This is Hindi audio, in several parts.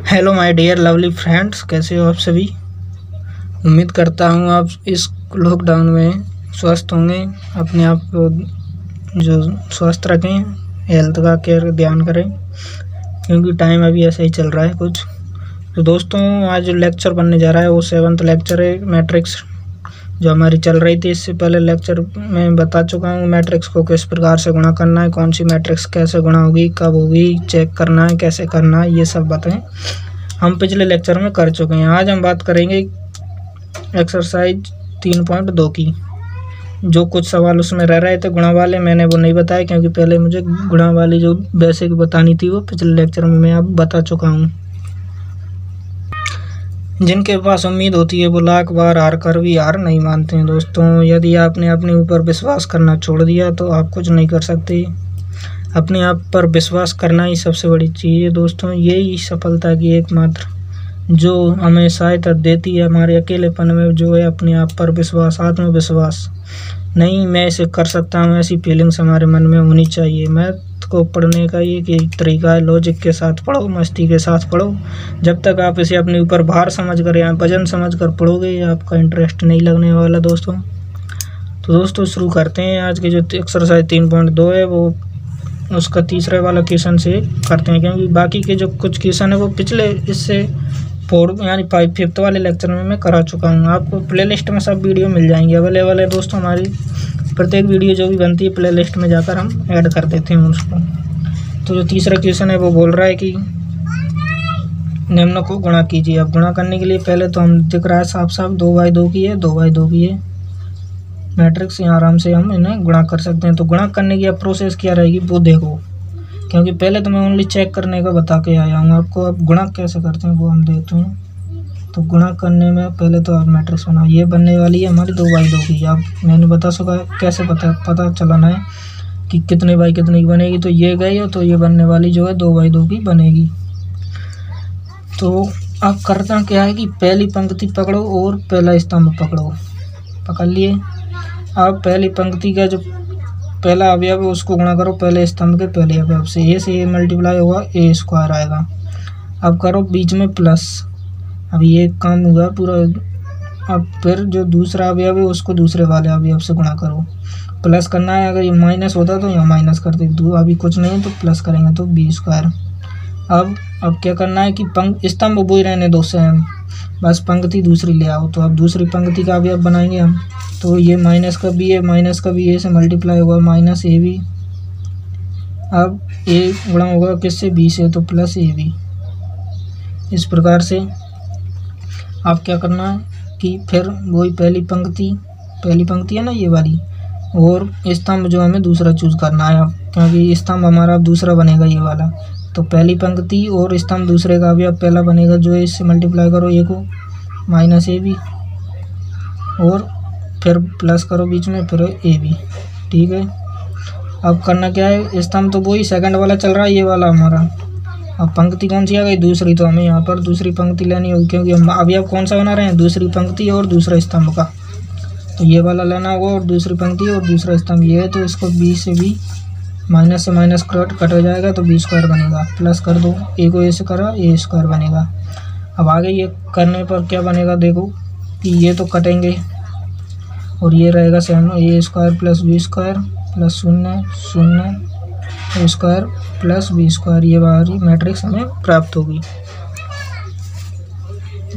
Hello my dear lovely friends, कैसे हो आप सभी। उम्मीद करता हूँ आप इस लॉकडाउन में स्वस्थ होंगे। अपने आप को जो स्वस्थ रखें, हेल्थ का केयर ध्यान करें, क्योंकि टाइम अभी ऐसा ही चल रहा है कुछ। तो दोस्तों, आज जो लेक्चर बनने जा रहा है वो 7th लेक्चर है, मैट्रिक्स जो हमारी चल रही थी। इससे पहले लेक्चर में बता चुका हूँ मैट्रिक्स को किस प्रकार से गुणा करना है, कौन सी मैट्रिक्स कैसे गुणा होगी, कब होगी, चेक करना है, कैसे करना है, ये सब बातें हम पिछले लेक्चर में कर चुके हैं। आज हम बात करेंगे एक्सरसाइज 3.2 की। जो कुछ सवाल उसमें रह रहे थे गुणा वाले, मैंने वो नहीं बताया, क्योंकि पहले मुझे गुणा वाली जो बेसिक बतानी थी वो पिछले लेक्चर में मैं अब बता चुका हूँ। जिनके पास उम्मीद होती है वो लाख बार हार कर भी हार नहीं मानते हैं। दोस्तों, यदि आपने अपने ऊपर विश्वास करना छोड़ दिया तो आप कुछ नहीं कर सकते। अपने आप पर विश्वास करना ही सबसे बड़ी चीज़ है दोस्तों। यही सफलता की एकमात्र जो हमें सहायता देती है हमारे अकेलेपन में, जो है अपने आप पर विश्वास, आत्मविश्वास। नहीं, मैं इसे कर सकता हूँ, ऐसी फीलिंग्स हमारे मन में होनी चाहिए। मैथ को पढ़ने का एक तरीका है, लॉजिक के साथ पढ़ो, मस्ती के साथ पढ़ो। जब तक आप इसे अपने ऊपर भार समझ कर या वजन समझ कर पढ़ोगे, आपका इंटरेस्ट नहीं लगने वाला दोस्तों। तो दोस्तों, शुरू करते हैं। आज की जो एक्सरसाइज 3.2 है वो उसका तीसरे वाला क्वेश्चन से करते हैं, क्योंकि बाकी के जो कुछ क्वेश्चन है वो पिछले इससे 4 यानी 5th वाले लेक्चर में मैं करा चुका हूँ। आपको प्लेलिस्ट में सब वीडियो मिल जाएंगे, अवेलेबल है दोस्तों। हमारी प्रत्येक वीडियो जो भी बनती है प्लेलिस्ट में जाकर हम ऐड कर देते हैं उसको। तो जो तीसरा क्वेश्चन है वो बोल रहा है कि निम्न को गुणा कीजिए। अब गुणा करने के लिए पहले तो हम दिख रहा है साफ साफ 2/2 की है, 2/2 की है मैट्रिक्स। यहाँ आराम से हम इन्हें गुणा कर सकते हैं। तो गुणा करने की अब प्रोसेस क्या रहेगी वो देखो, क्योंकि पहले तो मैं ओनली चेक करने का बता के आया हूँ आपको। अब गुणा कैसे करते हैं वो हम देखते हैं। तो गुणा करने में पहले तो आप मैट्रिक्स बनाओ। ये बनने वाली है हमारी 2/2 की। अब मैंने बता सका कैसे पता चलाना है कि कितने बाई कितने की बनेगी। तो ये गई, तो ये बनने वाली जो है 2/2 की बनेगी। तो अब करना क्या है कि पहली पंक्ति पकड़ो और पहला स्तंभ पकड़ो। पकड़ लिए। अब पहली पंक्ति का जो पहला अवयव है उसको गुणा करो पहले स्तंभ के पहले अवयव से। ए से ए मल्टीप्लाई होगा, ए स्क्वायर आएगा। अब करो बीच में प्लस। अब ये काम हुआ पूरा। अब फिर जो दूसरा अवयव है उसको दूसरे वाले अवयव से गुणा करो। प्लस करना है, अगर ये माइनस होता तो यहाँ माइनस करते। दो अभी कुछ नहीं है तो प्लस करेंगे तो बी स्क्वायर। अब क्या करना है कि स्तंभ वही रहने दो सेम, बस पंक्ति दूसरी ले आओ। तो अब दूसरी पंक्ति का अवयव बनाएंगे हम। तो ये माइनस का बी है, माइनस का बी ए से मल्टीप्लाई होगा, माइनस ए बी। अब ए गुणा होगा किससे, बी से, तो प्लस ए बी। इस प्रकार से आप क्या करना है कि फिर वही पहली पंक्ति है ना ये वाली, और स्तंभ जो हमें दूसरा चूज करना है। अब क्योंकि स्तंभ हमारा अब दूसरा बनेगा ये वाला, तो पहली पंक्ति और स्तंभ दूसरे का भी अब पहला बनेगा, जो है इससे मल्टीप्लाई करो ए को, माइनस ए बी, और फिर प्लस करो बीच में, फिर ए बी। ठीक है। अब करना क्या है, स्तंभ तो वही सेकंड वाला चल रहा है ये वाला हमारा। अब पंक्ति कौन सी आ गई, दूसरी। तो हमें यहाँ पर दूसरी पंक्ति लेनी होगी, क्योंकि हम अवयव कौन सा बना रहे हैं, दूसरी पंक्ति और दूसरा स्तंभ का। तो ये वाला लेना होगा, और दूसरी पंक्ति और दूसरा स्तंभ ये है। तो इसको बी से बी, माइनस से माइनस कट हो जाएगा, तो बी स्क्वायर बनेगा। प्लस कर दो, ए को ए से करा, ए स्क्वायर बनेगा। अब आगे ये करने पर क्या बनेगा, देखो कि ये तो कटेंगे और ये रहेगा same, A square plus B square plus 0 A square plus B square. ये बाहरी मैट्रिक्स हमें प्राप्त होगी।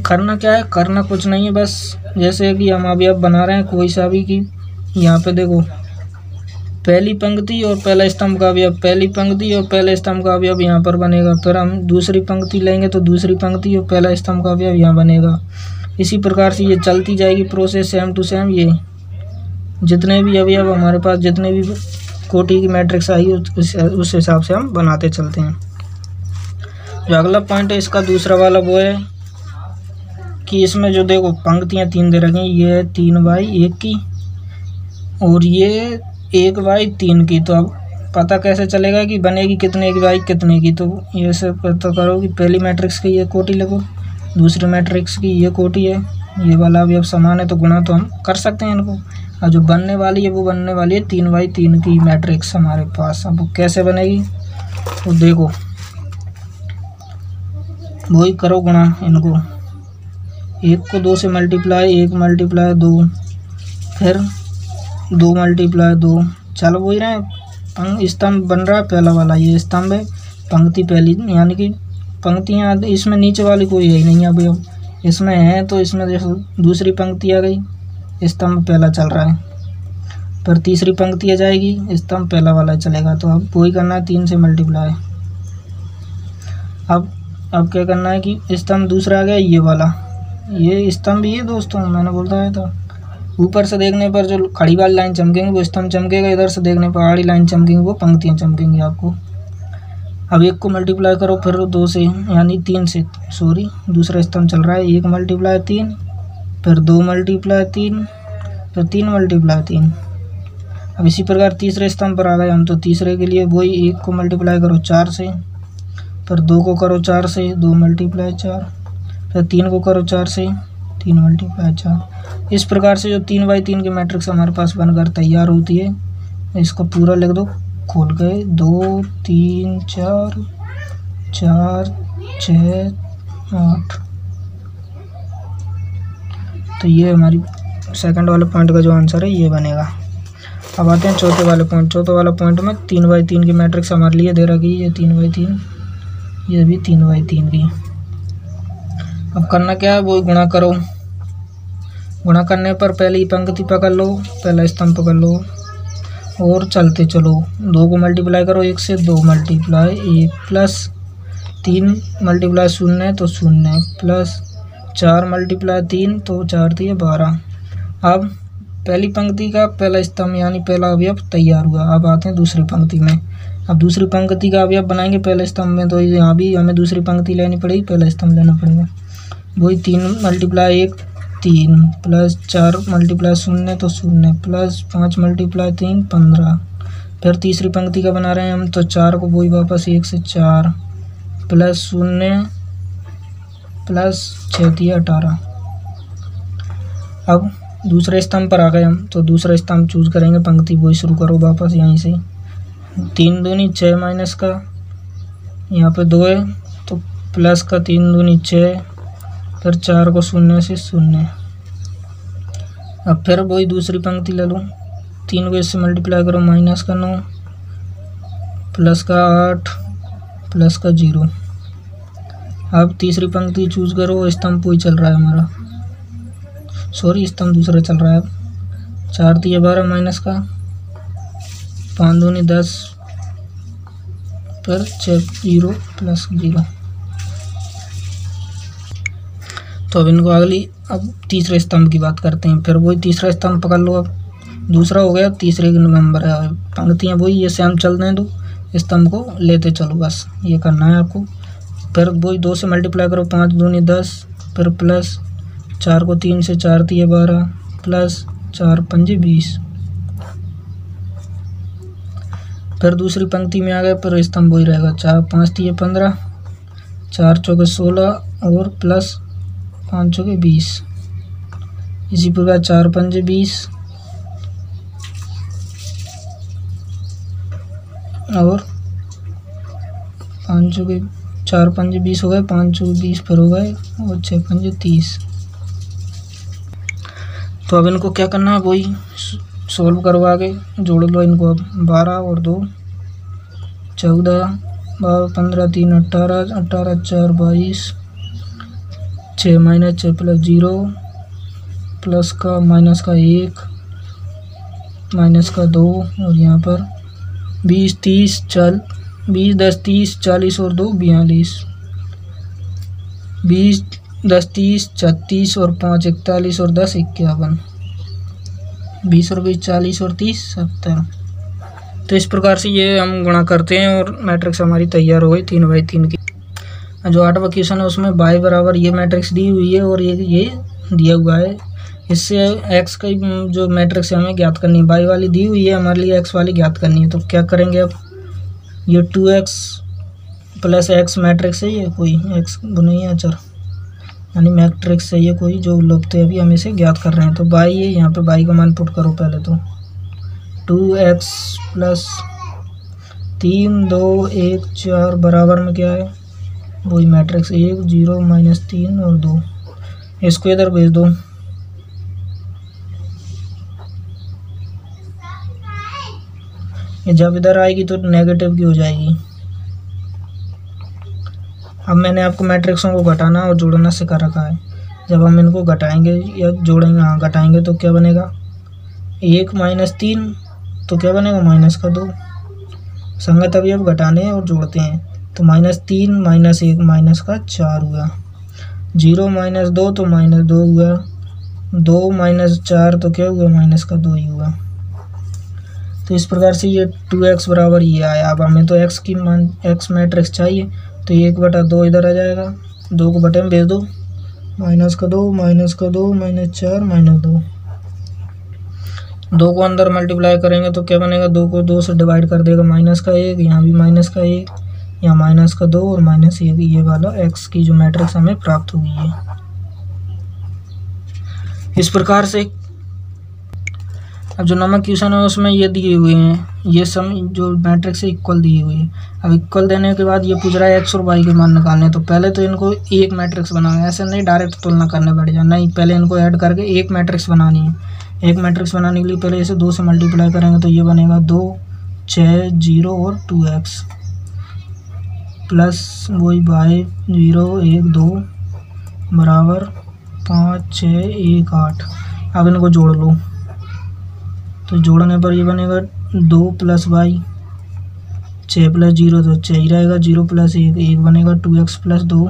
करना क्या है, करना कुछ नहीं है, बस जैसे कि हम अभी अब बना रहे हैं कोई सा भी, कि यहाँ पे देखो पहली पंक्ति और पहला स्तंभ का अवयव, पहली पंक्ति और पहले स्तंभ का अवयव यहाँ पर बनेगा। फिर हम दूसरी पंक्ति लेंगे तो दूसरी पंक्ति और पहला स्तंभ का अवयव यहाँ बनेगा। इसी प्रकार से ये चलती जाएगी प्रोसेस, सेम टू सेम। ये जितने भी अवयव हमारे पास, जितने भी कोटि की मैट्रिक्स आई उस हिसाब से हम बनाते चलते हैं। जो अगला पॉइंट है इसका दूसरा वाला वो है कि इसमें जो देखो पंक्तियाँ 3 दे रखी हैं, ये है 3/1 की और ये 1/3 की। तो अब पता कैसे चलेगा कि बनेगी कितने की बाई कितने की। तो ये सब पता करो कि पहली मैट्रिक्स की ये कोटि लगो, दूसरी मैट्रिक्स की ये कोटि है, ये वाला अवयव समान है, तो गुणा तो हम कर सकते हैं इनको। और जो बनने वाली है वो बनने वाली है 3/3 की मैट्रिक्स हमारे पास। अब कैसे बनेगी तो देखो, वही करो गुणा इनको, 1 को 2 से मल्टीप्लाई, 1 मल्टीप्लाई 2, फिर 2 मल्टीप्लाई 2, चलो वही रहे स्तंभ बन रहा है पहला वाला, ये स्तंभ है, पंक्ति पहली, यानी कि पंक्तियाँ इसमें नीचे वाली कोई है ही नहीं। अब इसमें है तो इसमें देखो दूसरी पंक्ति आ गई, स्तंभ पहला चल रहा है, पर तीसरी पंक्ति आ जाएगी, स्तंभ पहला वाला चलेगा। तो अब वही करना है 3 से मल्टीप्लाई। अब क्या करना है कि स्तंभ दूसरा आ गया ये वाला, ये स्तंभ ये दोस्तों मैंने बोलता है तो ऊपर से देखने पर जो खड़ी वाली लाइन चमकेंगी वो स्तंभ चमकेगा, इधर से देखने पर आड़ी लाइन चमकेंगी वो पंक्तियाँ चमकेंगी आपको। अब 1 को मल्टीप्लाई करो फिर 2 से, यानी 3 से, सॉरी दूसरा स्तंभ चल रहा है, 1 मल्टीप्लाई 3, फिर 2 मल्टीप्लाई 3, फिर 3 मल्टीप्लाई 3। अब इसी प्रकार तीसरे स्तंभ पर आ गए हम, तो तीसरे के लिए वही 1 को मल्टीप्लाई करो 4 से, फिर 2 को करो 4 से, 2 मल्टीप्लाई 4, फिर 3 को करो 4 से, 3 मल्टीप्लाई 4। इस प्रकार से जो 3x3 की मैट्रिक्स हमारे पास बनकर तैयार होती है, इसको पूरा लिख दो खोल के, 2 3 4 4 6 8। तो ये हमारी सेकंड वाले पॉइंट का जो आंसर है ये बनेगा। अब आते हैं चौथे वाले पॉइंट। चौथे वाला पॉइंट में 3x3 की मैट्रिक्स हमारे लिए दे रखी है, ये 3x3, ये भी 3x3 की। अब करना क्या है, वो गुणा करो। गुणा करने पर पहली पंक्ति पकड़ लो, पहला स्तंभ पकड़ लो और चलते चलो। 2 को मल्टीप्लाई करो 1 से, 2 मल्टीप्लाई 1, प्लस 3 मल्टीप्लाई 0 तो 0, प्लस 4 मल्टीप्लाई 3 तो 4 थी 12। अब पहली पंक्ति का पहला स्तंभ यानी पहला अवयव तैयार हुआ। अब आते हैं दूसरी पंक्ति में। अब दूसरी पंक्ति का अवयव बनाएंगे पहले स्तंभ में, तो यहाँ भी हमें दूसरी पंक्ति लेनी पड़ेगी, पहला स्तंभ लेना पड़ेगा। वही 3 मल्टीप्लाई 1 3, प्लस 4 मल्टीप्लाई 0 तो 0, प्लस 5 मल्टीप्लाई 3 15। फिर तीसरी पंक्ति का बना रहे हैं हम, तो 4 को वही वापस 1 से 4, प्लस 0, प्लस 6 थी 18। अब दूसरे स्तंभ पर आ गए हम, तो दूसरा स्तंभ चूज करेंगे, पंक्ति वही शुरू करो वापस यहीं से। 3 दूनी 6 माइनस का, यहाँ पे 2 है तो प्लस का 3 दूनी 6, फिर 4 को 0 से 0। अब फिर वही दूसरी पंक्ति ले लो, 3 को इससे मल्टीप्लाई करो, माइनस का 9, प्लस का 8, प्लस का 0। अब तीसरी पंक्ति चूज करो, स्तंभ वही चल रहा है हमारा, सॉरी स्तंभ दूसरा चल रहा है। अब 4 थी 12 माइनस का, 5 दूनी 10, फिर 6 0 प्लस 0। तो अब इनको अगली अब तीसरे स्तंभ की बात करते हैं। फिर वही तीसरा स्तंभ पकड़ लो, अब दूसरा हो गया, तीसरे नंबर है, पंक्तियाँ वही ये सेम चलने दो, स्तंभ को लेते चलो, बस ये करना है आपको। फिर वही 2 से मल्टीप्लाई करो, 5 दूनी 10, फिर प्लस 4 को 3 से 4 थी 12, प्लस 4 5 20। फिर दूसरी पंक्ति में आ गए, फिर स्तंभ वही रहेगा, 4 5 थी 15, 4 चौके 16 और प्लस 5 चौके 20। इसी प्रकार 4 5 20 और 5 चौके 4 5 20 हो गए, 5 चौके 20 फिर हो गए और 6 5 30। तो अब इनको क्या करना है, वही सोल्व करो, आगे जोड़ लो इनको। अब 12 और 2 14, 15 3 18, 18 4 22, 6 माइनस 6 प्लस 0, प्लस का माइनस का 1, माइनस का 2, और यहाँ पर 20 30 20 10 30 40 और 2 42, 20 10 30 36 और 5 41 और 10 51, 20 और 20 40 और 30 70। तो इस प्रकार से ये हम गुणा करते हैं और मैट्रिक्स हमारी तैयार हो गई 3x3 की। जो 8वां क्वेश्चन है उसमें y बराबर ये मैट्रिक्स दी हुई है और ये दिया हुआ है। इससे x की जो मैट्रिक्स है हमें ज्ञात करनी है, y वाली दी हुई है, हमारे लिए x वाली ज्ञात करनी है। तो क्या करेंगे, अब ये 2x प्लस x मैट्रिक्स है, ये कोई x नहीं है अचर, यानी मैट्रिक्स है ये कोई जो लुप्त है, अभी हम इसे ज्ञात कर रहे हैं। तो y है, यहाँ पे y का मान पुट करो पहले। तो 2x प्लस 3 2 1 4 बराबर में क्या है वही मैट्रिक्स 1 0 -3 और 2, इसको इधर भेज दो। ये जब इधर आएगी तो नेगेटिव की हो जाएगी। अब मैंने आपको मैट्रिक्सों को घटाना और जोड़ना सिखा रखा है। जब हम इनको घटाएंगे या जोड़ेंगे, हाँ घटाएंगे तो क्या बनेगा 1 -3, तो क्या बनेगा -2। संगत अवयव घटाने और जोड़ते हैं तो -3 -1 -4 हुआ। 0 -2 तो -2 हुआ। 2 -4 तो क्या हुआ -2 ही हुआ। तो इस प्रकार से ये 2x बराबर ये आया। अब हमें तो x की मान x मैट्रिक्स चाहिए तो 1/2 इधर आ जाएगा, 2 को बटे में भेज दो, -2 -2 -4 -2। 2 को अंदर मल्टीप्लाई करेंगे तो क्या बनेगा, 2 को 2 से डिवाइड कर देगा -1, यहाँ भी -1, यहाँ -2 और -1। ये वाला x की जो मैट्रिक्स हमें प्राप्त हुई है। इस प्रकार से अब जो नंबर क्वेश्चन है उसमें ये दिए हुए हैं, ये सम जो मैट्रिक्स है इक्वल दिए हुए हैं। अब इक्वल देने के बाद ये पूछ रहा है x और y के मान निकालने, तो पहले तो इनको एक मैट्रिक्स बनाना है, ऐसे नहीं डायरेक्ट तुलना करने बैठ जाए, नहीं पहले इनको ऐड करके एक मैट्रिक्स बनानी है। एक मैट्रिक्स बनाने के लिए पहले इसे 2 से मल्टीप्लाई करेंगे तो ये बनेगा 2 6 0 और 2x प्लस वही y 0 1 2 बराबर 5 6 1 8। अब इनको जोड़ लो तो जोड़ने पर ये बनेगा 2 + y 6 + 0 तो 6 ही रहेगा, 0 + 1 1 बनेगा, 2x + 2।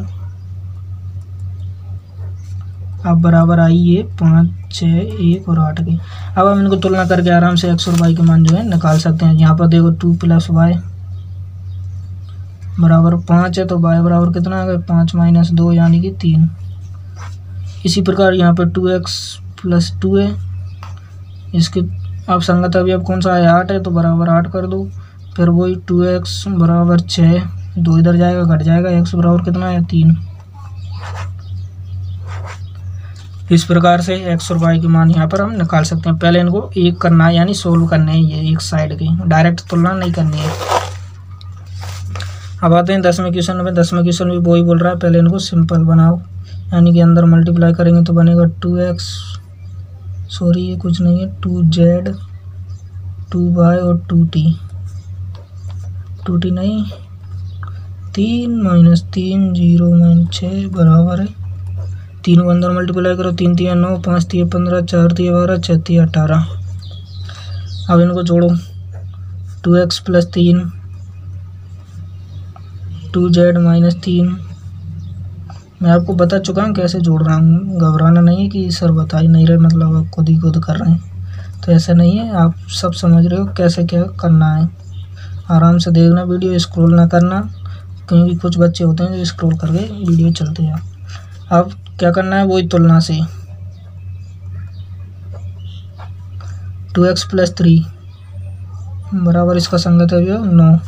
अब बराबर आई ये 5 6 1 और 8 के। अब हम इनको तुलना करके आराम से x और y के मान जो है निकाल सकते हैं। यहाँ पर देखो 2 + y बराबर 5 है तो y बराबर कितना आ गया 5 - 2 यानी कि 3। इसी प्रकार यहाँ पर 2x + 2 है, इसके अब संगत अवयव कौन सा है 8 है तो बराबर 8 कर दो। फिर वही 2x बराबर 6, 2 इधर जाएगा घट जाएगा, x बराबर कितना है 3। इस प्रकार से x और y के मान यहाँ पर हम निकाल सकते हैं। पहले इनको एक करना है यानी सोल्व करने हैं, ये एक साइड की डायरेक्ट तुलना नहीं करनी है। अब आते हैं 10वें क्वेश्चन में। 10वें क्वेश्चन भी वही बोल रहा है, पहले इनको सिंपल बनाओ, यानी कि अंदर मल्टीप्लाई करेंगे तो बनेगा 2x, सॉरी ये कुछ नहीं है, 2z 2y और 2t, 2t नहीं 3 - 3 0 - 6 बराबर है 3 को अंदर मल्टीप्लाई करो, 3 3 9 5 3 15 4 3 12 6 3 18। अब इनको जोड़ो 2x + 3 2z - 3। मैं आपको बता चुका हूँ कैसे जोड़ रहा हूँ, घबराना नहीं है कि सर बता ही नहीं रहे, मतलब आप खुद ही खुद कर रहे हैं, तो ऐसा नहीं है, आप सब समझ रहे हो कैसे क्या करना है। आराम से देखना वीडियो, स्क्रॉल ना करना, क्योंकि कुछ बच्चे होते हैं जो स्क्रॉल करके वीडियो चलते हैं। अब क्या करना है वही तुलना से 2x + 3 बराबर इसका संगत अवयव 9,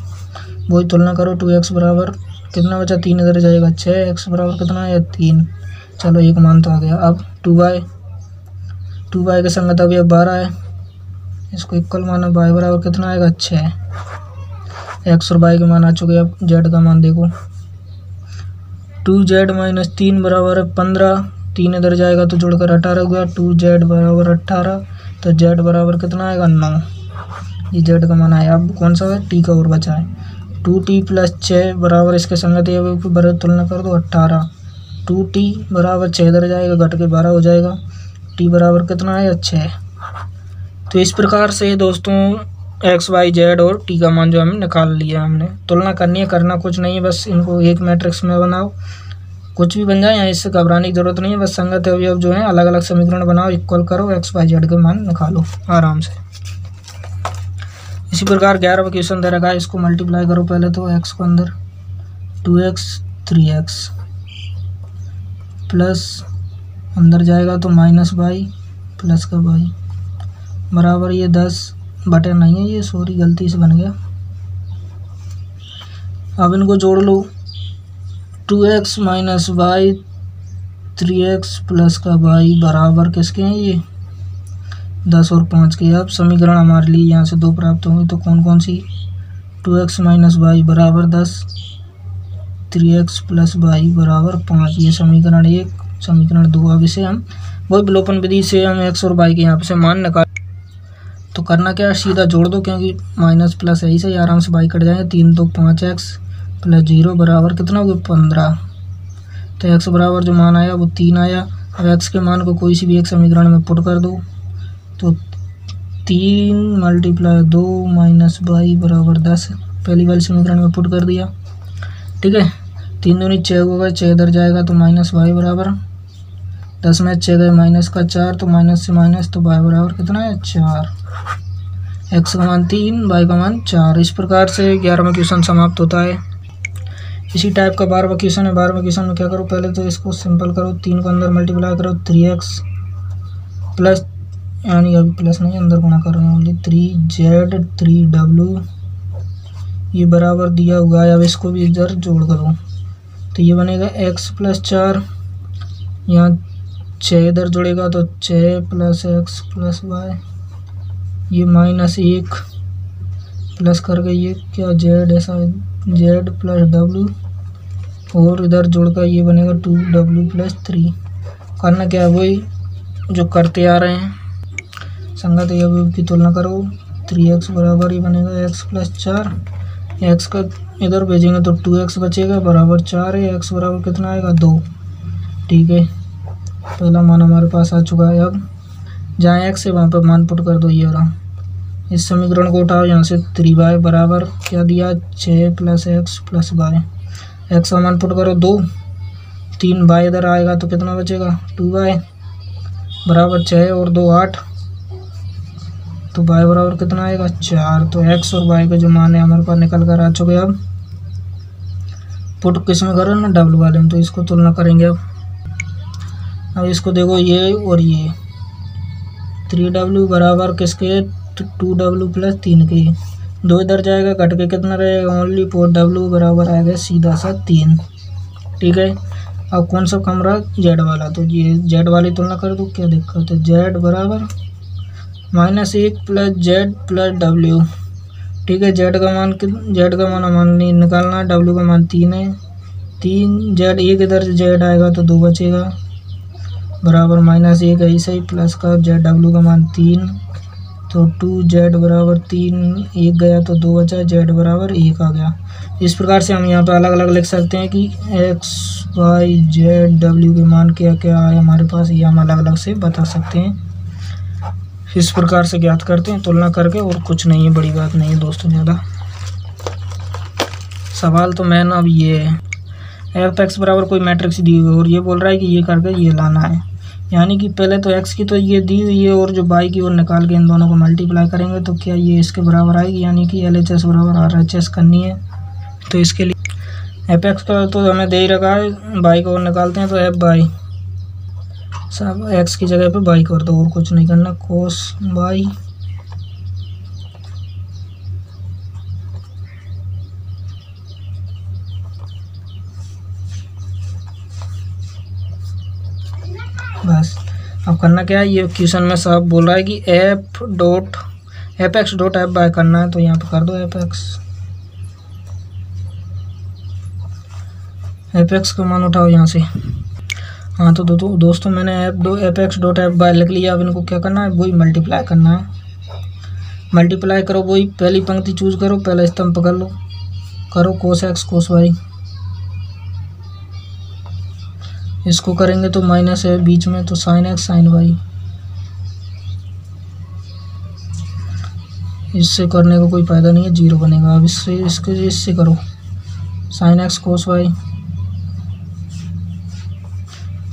वही तुलना करो 2x बराबर कितना बचा 3 इधर जाएगा 6, x बराबर कितना है 3। चलो एक मान तो आ गया। अब 2y के संगत अवयव 12 है, इसको इक्वल माना, y बराबर कितना आएगा 6। x और y के मान आ चुके। अब z का मान देखो 2z - 3 बराबर है 15, 3 इधर जाएगा तो जोड़कर 18 हुआ, 2z बराबर 18 तो z बराबर कितना आएगा 9। ये z का मान आया। अब कौन सा है t का और बचा है 2t + 6 बराबर इसके संगत अवयव की बराबर तुलना कर दो 18, 2t बराबर 6 इधर जाएगा घट के 12 हो जाएगा, t बराबर कितना है 6। तो इस प्रकार से दोस्तों x y z और t का मान जो हमने निकाल लिया, हमने तुलना करनी है, करना कुछ नहीं है, बस इनको एक मैट्रिक्स में बनाओ, कुछ भी बन जाए यहाँ, इससे घबराने की जरूरत नहीं है। बस संगत अवयव जो है अलग अलग समीकरण बनाओ, इक्वल करो, x y z के मान निकालो आराम से। इसी प्रकार 11वां क्वेश्चन दे रखा है, इसको मल्टीप्लाई करो पहले तो x को अंदर 2x 3x प्लस अंदर जाएगा तो -y प्लस का y बराबर ये 10 बटे नहीं है, ये सॉरी गलती से बन गया। अब इनको जोड़ लो 2x - y 3x प्लस का y बराबर किसके हैं ये 10 और 5 के। अब समीकरण हमारे लिए यहाँ से 2 प्राप्त होंगे, तो कौन कौन सी 2x - y बराबर 10, 3x प्लस वाई बराबर 5। ये समीकरण 1। समीकरण 2। अब इसे हम वही विलोपन विधि से हम x और y के यहाँ पे से मान निकाल। तो करना क्या है, सीधा जोड़ दो, क्योंकि माइनस प्लस है, इसे आराम से y कट जाएंगे। 3 तो 5x प्लस 0 बराबर कितना हो गया 15। तो x बराबर जो मान आया वो 3 आया। अब x के मान को कोई सी भी एक समीकरण में पुट कर दो। तो 3 मल्टीप्लाई 2 माइनस y बराबर 10 पहली वाली समीकरण में पुट कर दिया। ठीक है, 3 दूनी 6 होगा, 6 इधर जाएगा तो माइनस y बराबर 10 में 6 गए माइनस का 4, तो माइनस से माइनस, तो y बराबर कितना है 4। x का मान 3, y का मान 4। इस प्रकार से 11वां क्वेश्चन समाप्त होता है। इसी टाइप का 12वां क्वेश्चन है। 12वें क्वेश्चन में क्या करो, पहले तो इसको सिंपल करो, 3 को अंदर मल्टीप्लाई करो, 3x प्लस, यानी अभी प्लस नहीं अंदर गुणा कर रहे हैं, ओनली 3z 3w ये बराबर दिया हुआ है। अब इसको भी इधर जोड़ करो तो ये बनेगा x प्लस 4, यहाँ 6 इधर जुड़ेगा तो 6 प्लस x प्लस y, ये माइनस 1 प्लस करके ये क्या z ऐसा z प्लस w, और इधर जोड़कर ये बनेगा 2w प्लस 3। करना क्या है, वही जो करते आ रहे हैं, संगत अवयव की तुलना करो। 3x बराबर ही बनेगा x प्लस 4, x का इधर भेजेंगे तो 2x बचेगा बराबर 4 है। x बराबर कितना आएगा 2। ठीक है, पहला मान हमारे पास आ चुका है। अब जहाँ x है वहाँ पर मान पुट कर दो, ये रहा। इस समीकरण को उठाओ, यहाँ से 3y बराबर क्या दिया 6 plus x plus y। x का मान पुट करो 2, 3y इधर आएगा तो कितना बचेगा 2y बराबर 6 और 2 8, तो y बराबर कितना आएगा 4। तो x और y का जो मान है हमारे पास निकल कर आ चुके। अब पुट किस में करो ना, डब्ल्यू वाले में, तो इसको तुलना करेंगे। अब इसको देखो, ये और ये 3w बराबर किसके 2w प्लस 3 के, 2 इधर जाएगा घट के कितना रहेगा ओनली 4w बराबर आएगा सीधा सा 3। ठीक है, अब कौन सा कम रहा z वाला, तो ये z वाली तुलना कर दो, क्या दिक्कत है। z बराबर -1 प्लस z प्लस w। ठीक है, z का मान हमारे निकालना है, w का मान 3 है। 3 z, एक इधर से z आएगा तो 2 बचेगा बराबर -1 है सही, प्लस का z w का मान 3, तो 2z बराबर 3, 1 गया तो 2 बचा, z बराबर 1 आ गया। इस प्रकार से हम यहाँ पे अलग अलग लिख सकते हैं कि x y z w के मान क्या क्या आए हमारे पास, ये हम अलग अलग से बता सकते हैं। इस प्रकार से ज्ञात करते हैं तुलना करके, और कुछ नहीं है, बड़ी बात नहीं है दोस्तों ज़्यादा। सवाल तो मैन अब ये है, एफ एक्स बराबर कोई मैट्रिक्स दी हुई है और ये बोल रहा है कि ये करके ये लाना है, यानी कि पहले तो एक्स की तो ये दी हुई है और जो बाई की ओर निकाल के इन दोनों को मल्टीप्लाई करेंगे तो क्या ये इसके बराबर आएगी, यानी कि LHS बराबर RHS करनी है। तो इसके लिए एफ एक्स का तो हमें दे ही रखा है, बाई की ओर निकालते हैं तो एफ बाई सब एक्स की जगह पे बाई कर दो, और कुछ नहीं करना, कोस बाई बस। अब करना क्या है, ये क्वेश्चन में साहब बोल रहा है कि F X dot F by करना है, तो यहाँ पे कर दो एफ एक्स का मान उठाओ यहाँ से। हाँ तो दोस्तों मैंने F X dot F by लिख लिया। अब इनको क्या करना है, वही मल्टीप्लाई करना है, मल्टीप्लाई करो, वही पहली पंक्ति चूज करो, पहला स्तंभ पकड़ लो, करो कोस एक्स कोस वाई, इसको करेंगे तो माइनस है बीच में, तो साइन एक्स साइन वाई, इससे करने का कोई फायदा नहीं है, 0 बनेगा। अब इससे करो sine x cos y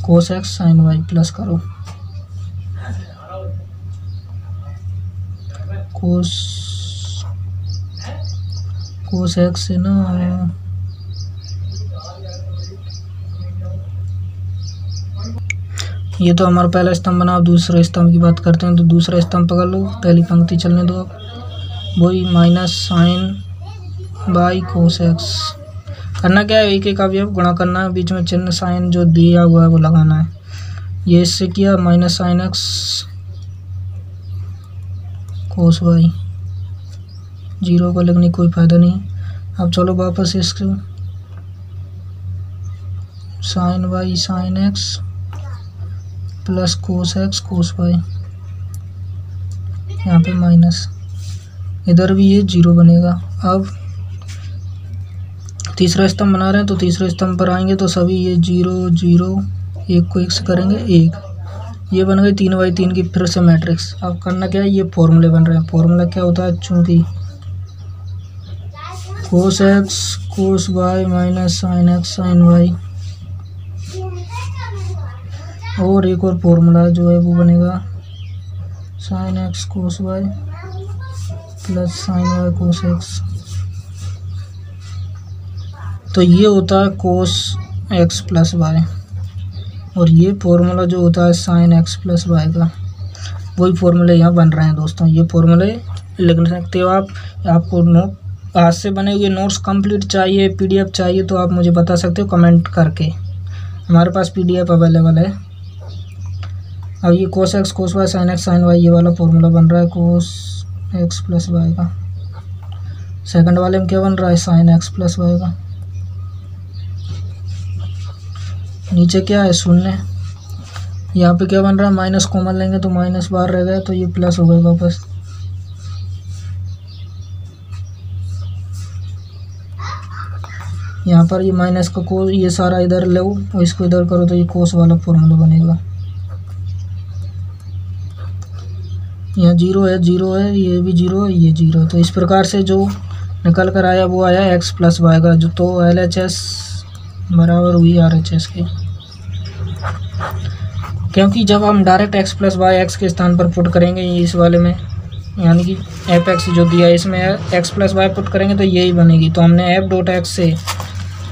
cos x sine y, plus करो कोस एक्स से ना, ये तो हमारा पहला स्तंभ बना। अब दूसरे स्तंभ की बात करते हैं, तो दूसरा स्तंभ पकड़ लो, पहली पंक्ति चलने दो, वही minus sine by cos X. करना क्या है, एक एक अवयव गुणा करना है, बीच में चिन्ह साइन जो दिया हुआ है वो लगाना है। ये इससे किया minus sine x cos Y, 0 को लिखने कोई फ़ायदा नहीं। अब चलो वापस इसको sine y sine x plus cos x cos y, यहाँ पे माइनस, इधर भी ये 0 बनेगा। अब तीसरा स्तंभ बना रहे हैं तो तीसरे स्तंभ पर आएंगे तो सभी ये 0 0 1 को 1 से करेंगे 1, ये बन गई 3/3 की फिर से मैट्रिक्स। अब करना क्या है, ये फॉर्मूले बन रहे हैं। फॉर्मूला क्या होता है, चूंकि cos x cos y minus sine x sine y, और एक और फॉर्मूला जो है वो बनेगा sine x cos y plus sine y cos x. तो ये होता है कोस एक्स प्लस वाई, और ये फॉर्मूला जो होता है साइन एक्स प्लस वाई का, वही फॉर्मूले यहाँ बन रहे हैं दोस्तों। ये फॉर्मूले लिख सकते हो आप। आपको नोट आज से बने हुए नोट्स कंप्लीट चाहिए, पीडीएफ चाहिए तो आप मुझे बता सकते हो कमेंट करके, हमारे पास पीडीएफ अवेलेबल है। अब ये cos x cos y sine x sine y, ये वाला फॉर्मूला बन रहा है कोस एक्स प्लस वाई का। सेकंड वाले में क्या बन रहा है, साइन एक्स प्लस वाई का। नीचे क्या है, शून्य। यहाँ पे क्या बन रहा है, माइनस कॉमन लेंगे तो माइनस बाहर रह गया तो ये प्लस हो गया वापस। यहाँ पर ये माइनस का कोस, ये सारा इधर लो और इसको इधर करो तो ये कोस वाला फॉर्मूला बनेगा। यहाँ 0 है 0 है, ये भी 0 है ये 0। तो इस प्रकार से जो निकल कर आया वो आया एक्स प्लस वाई का, जो तो LHS बराबर हुई RHS के। क्योंकि जब हम direct X plus Y X के स्थान पर पुट करेंगे इस वाले में, यानी कि एफ एक्स जो दिया है इसमें एक्स प्लस वाई पुट करेंगे तो यही बनेगी। तो हमने एफ डॉट एक्स से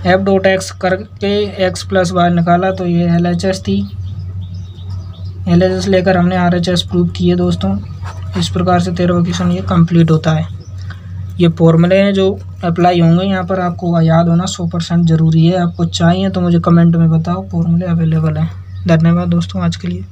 एफ डॉट एक्स करके एक्स प्लस वाई निकाला तो ये LHS थी। LHS लेकर हमने RHS प्रूव किए दोस्तों। इस प्रकार से 13वां क्वेश्चन ये कंप्लीट होता है। ये फॉर्मूले हैं जो अप्लाई होंगे यहाँ पर, आपको याद होना 100% ज़रूरी है। आपको चाहिए तो मुझे कमेंट में बताओ, फॉर्मूले अवेलेबल हैं। धन्यवाद दोस्तों आज के लिए।